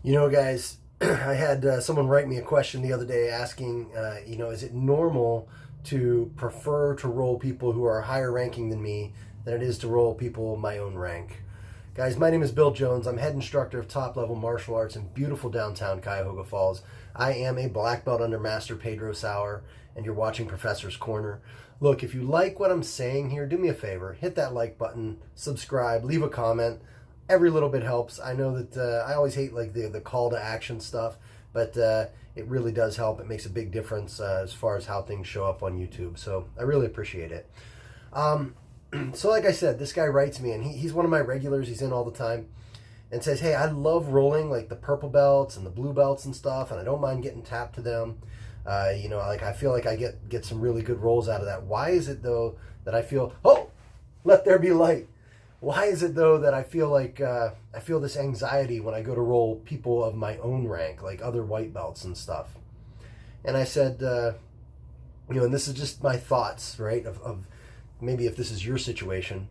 You know, guys, I had someone write me a question the other day asking, is it normal to prefer to roll people who are higher ranking than me than it is to roll people my own rank? Guys, my name is Bill Jones. I'm head instructor of top level martial arts in beautiful downtown Cuyahoga Falls. I am a black belt under Master Pedro Sauer, and you're watching Professor's Corner. Look, if you like what I'm saying here, do me a favor, hit that like button, subscribe, leave a comment. Every little bit helps. I know that I always hate like the call to action stuff, but it really does help. It makes a big difference as far as how things show up on YouTube. So I really appreciate it. So like I said, this guy writes me, and he's one of my regulars. He's in all the time, and says, "Hey, I love rolling like the purple belts and the blue belts and stuff, and I don't mind getting tapped to them. Like I feel like I get some really good rolls out of that. Why is it though that I feel let there be light? Why is it though that I feel like I feel this anxiety when I go to roll people of my own rank, like other white belts and stuff?" And I said, and this is just my thoughts, right? Of maybe if this is your situation,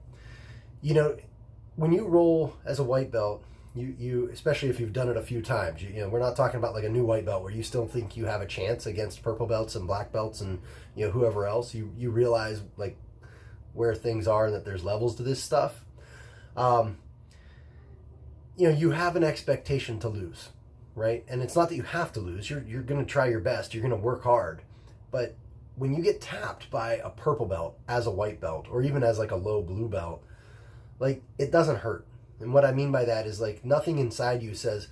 when you roll as a white belt, you especially if you've done it a few times, we're not talking about like a new white belt where you still think you have a chance against purple belts and black belts and whoever else. You realize like where things are and that there's levels to this stuff. You have an expectation to lose, right? And it's not that you have to lose. You're going to try your best. You're going to work hard. But when you get tapped by a purple belt as a white belt, or even as like a low blue belt, like it doesn't hurt. And what I mean by that is like nothing inside you says,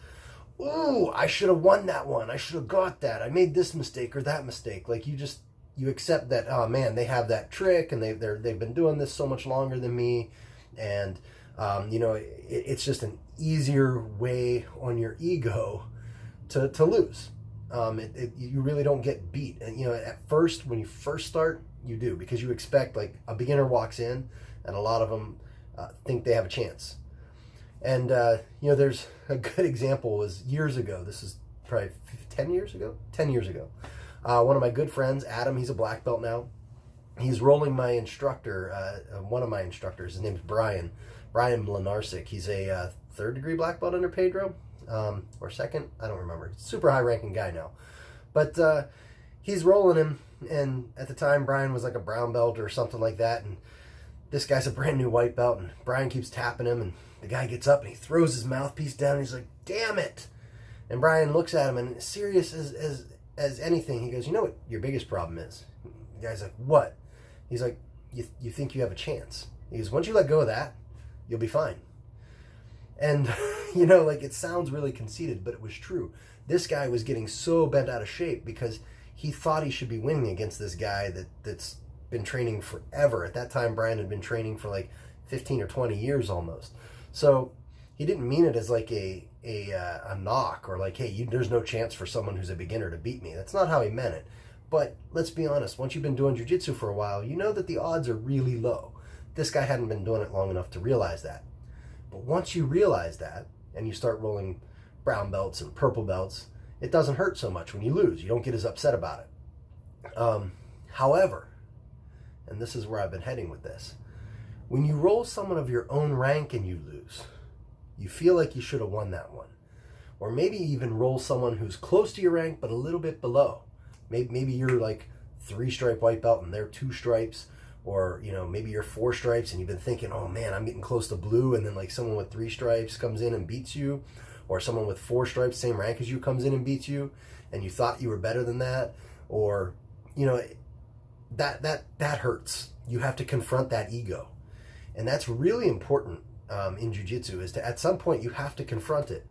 "Ooh, I should have won that one. I should have got that. I made this mistake or that mistake." Like you accept that, oh man, they have that trick and they've been doing this so much longer than me. And it's just an easier way on your ego to lose. You really don't get beat. And, at first, when you first start, you do, because you expect, like, a beginner walks in, and a lot of them think they have a chance. And, there's a good example was years ago. This is probably 10 years ago? 10 years ago. One of my good friends, Adam, he's a black belt now. He's rolling my instructor, one of my instructors. His name's Brian Mlinarsik. He's a third degree black belt under Pedro, or second, I don't remember. Super high ranking guy now, but he's rolling him. And at the time, Brian was like a brown belt or something like that. And this guy's a brand new white belt, and Brian keeps tapping him. And the guy gets up and he throws his mouthpiece down. And he's like, "Damn it!" And Brian looks at him, and as serious as anything, he goes, "You know what your biggest problem is?" The guy's like, "What?" He's like, you think you have a chance. He goes, "Once you let go of that, you'll be fine." And, like it sounds really conceited, but it was true. This guy was getting so bent out of shape because he thought he should be winning against this guy that's been training forever. At that time, Brian had been training for like 15 or 20 years almost. So he didn't mean it as like a knock or like, "Hey, there's no chance for someone who's a beginner to beat me." That's not how he meant it. But let's be honest, once you've been doing jiu-jitsu for a while, you know that the odds are really low. This guy hadn't been doing it long enough to realize that. But once you realize that, and you start rolling brown belts and purple belts, it doesn't hurt so much when you lose. You don't get as upset about it. However, and this is where I've been heading with this, when you roll someone of your own rank and you lose, you feel like you should have won that one. Or maybe even roll someone who's close to your rank but a little bit below. Maybe you're like 3-stripe white belt and they're 2 stripes, or maybe you're 4 stripes and you've been thinking, "Oh man, I'm getting close to blue," and then like someone with 3 stripes comes in and beats you, or someone with 4 stripes, same rank as you, comes in and beats you, and you thought you were better than that, or that hurts. You have to confront that ego, and that's really important in jiu-jitsu. Is to at some point you have to confront it.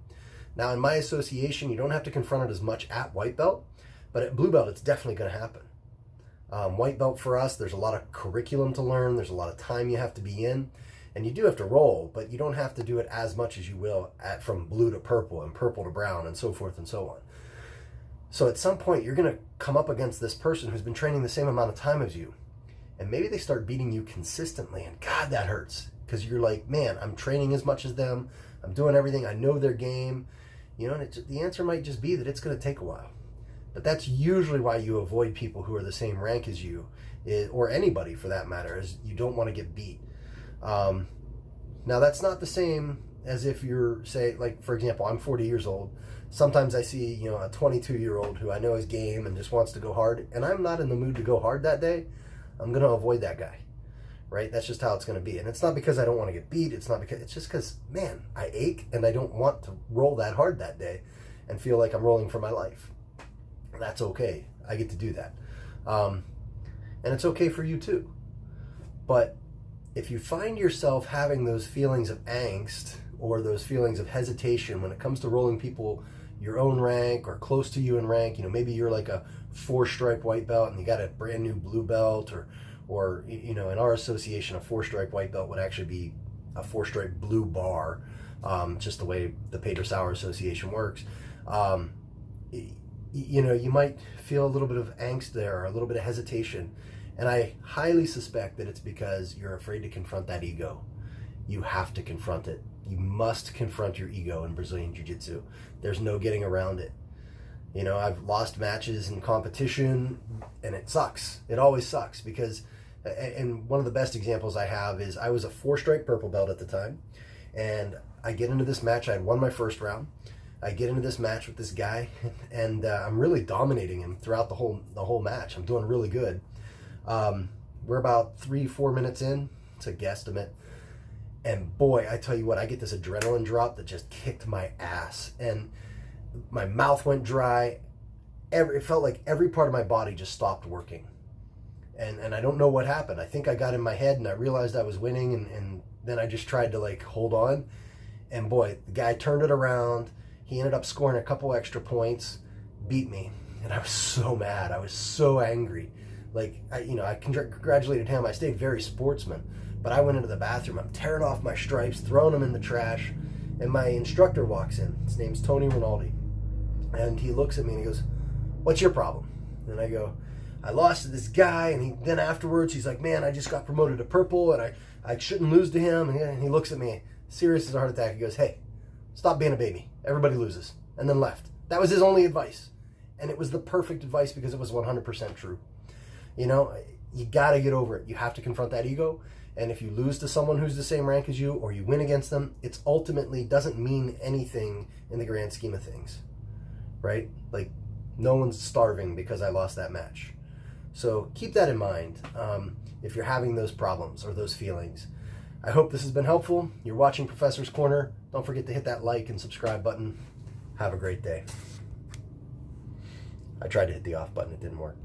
Now in my association, you don't have to confront it as much at white belt. But at blue belt, it's definitely going to happen. White belt for us, there's a lot of curriculum to learn. There's a lot of time you have to be in. And you do have to roll, but you don't have to do it as much as you will from blue to purple and purple to brown and so forth and so on. So at some point, you're going to come up against this person who's been training the same amount of time as you. And maybe they start beating you consistently. And God, that hurts. Because you're like, "Man, I'm training as much as them. I'm doing everything. I know their game." And the answer might just be that it's going to take a while. But that's usually why you avoid people who are the same rank as you, or anybody for that matter, is you don't want to get beat. Now, that's not the same as if you're, say, like, for example, I'm 40 years old. Sometimes I see, you know, a 22-year-old who I know is game and just wants to go hard, and I'm not in the mood to go hard that day. I'm going to avoid that guy, right? That's just how it's going to be. And it's not because I don't want to get beat. It's not because, it's just because, man, I ache and I don't want to roll that hard that day and feel like I'm rolling for my life. That's okay. I get to do that. And it's okay for you too. But if you find yourself having those feelings of angst or those feelings of hesitation when it comes to rolling people your own rank or close to you in rank, you know, maybe you're like a 4-stripe white belt and you got a brand new blue belt, or you know, in our association, a 4-stripe white belt would actually be a 4-stripe blue bar, just the way the Pedro Sauer Association works. You know, you might feel a little bit of angst there, or a little bit of hesitation. And I highly suspect that it's because you're afraid to confront that ego. You have to confront it. You must confront your ego in Brazilian Jiu-Jitsu. There's no getting around it. You know, I've lost matches in competition, and it sucks. It always sucks because, and one of the best examples I have is I was a 4-stripe purple belt at the time, and I get into this match. I had won my first round. I get into this match with this guy, and I'm really dominating him throughout the whole match. I'm doing really good. We're about 3-4 minutes in. It's a guesstimate. And boy, I tell you what, I get this adrenaline drop that just kicked my ass. And my mouth went dry. It felt like every part of my body just stopped working. And I don't know what happened. I think I got in my head and I realized I was winning, and then I just tried to like hold on. And boy, the guy turned it around. He ended up scoring a couple extra points, beat me. And I was so mad. I was so angry. Like, I congratulated him. I stayed very sportsman, but I went into the bathroom. I'm tearing off my stripes, throwing them in the trash, and my instructor walks in. His name's Tony Rinaldi, and he looks at me and he goes, "What's your problem?" And I go, "I lost to this guy." And then afterwards, he's like, "Man, I just got promoted to purple, and I shouldn't lose to him." And he looks at me, serious as a heart attack. He goes, "Hey, stop being a baby. Everybody loses." And then left. That was his only advice, and it was the perfect advice because it was 100% true. You know, you got to get over it. You have to confront that ego. And if you lose to someone who's the same rank as you, or you win against them, it's ultimately doesn't mean anything in the grand scheme of things, right? Like, no one's starving because I lost that match. So keep that in mind if you're having those problems or those feelings. I hope this has been helpful. You're watching Professor's Corner. Don't forget to hit that like and subscribe button. Have a great day. I tried to hit the off button. It didn't work.